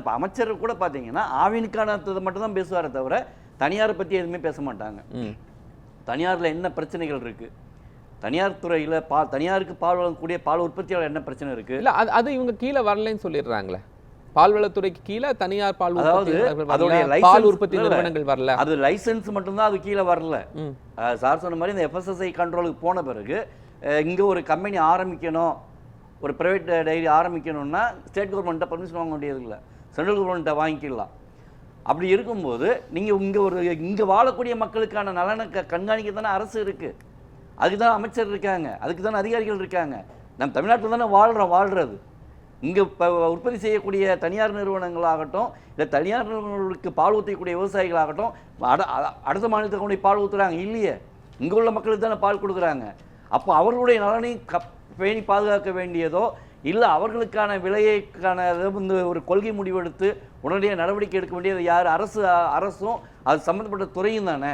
இப்போ அமைச்சர் கூட பார்த்தீங்கன்னா ஆவினுக்கானதை மட்டும் தான் பேசுவாரே தவிர தனியாரை பற்றி எதுவுமே பேச மாட்டாங்க. தனியாரில் என்ன பிரச்சனைகள் இருக்குது, தனியார் துறையில் தனியாருக்கு பால் வழங்கக்கூடிய பால் உற்பத்தியாளர் என்ன பிரச்சனை இருக்குது? இல்லை அது இவங்க கீழே வரலன்னு சொல்லிடுறாங்களே. பால்வளத்துறைக்கு கீழே தனியார் பால் உற்பத்தி நிறுவனங்கள் வரல. அது லைசன்ஸ் மட்டும்தான் அது கீழே வரல. சார் சொன்ன மாதிரி இந்த FSSAI கண்ட்ரோலுக்கு போன பிறகு இங்கே ஒரு கம்பெனி ஆரம்பிக்கணும், ஒரு ப்ரைவேட் டைரி ஆரம்பிக்கணும்னா ஸ்டேட் கவர்மெண்ட்டை பர்மிஷன் வாங்க வேண்டியது இல்லை, சென்ட்ரல் கவர்மெண்ட்டை வாங்கிக்கலாம். அப்படி இருக்கும்போது நீங்கள் இங்கே வாழக்கூடிய மக்களுக்கான நலனை கண்காணிக்க தானே அரசு இருக்குது, அதுக்கு தான் அமைச்சர் இருக்காங்க, அதுக்கு தானே அதிகாரிகள் இருக்காங்க. நம்ம தமிழ்நாட்டில் தானே வாழ்கிறது. இங்கே இப்போ உற்பத்தி செய்யக்கூடிய தனியார் நிறுவனங்களாகட்டும், இல்லை தனியார் நிறுவனங்களுக்கு பால் ஊற்றக்கூடிய விவசாயிகளாகட்டும் அடுத்த மாநிலத்துக்கு கொண்டு பால் ஊற்றுறாங்க இல்லையே, இங்கே உள்ள மக்களுக்கு தானே பால் கொடுக்குறாங்க. அப்போ அவர்களுடைய நலனை பேணி பாதுகாக்க வேண்டியதோ இல்லை அவர்களுக்கான விலையைக்கான ஒரு கொள்கை முடிவெடுத்து உடனடியாக நடவடிக்கை எடுக்க வேண்டியது யார்? அரசும் அது சம்மந்தப்பட்ட துறையும் தானே.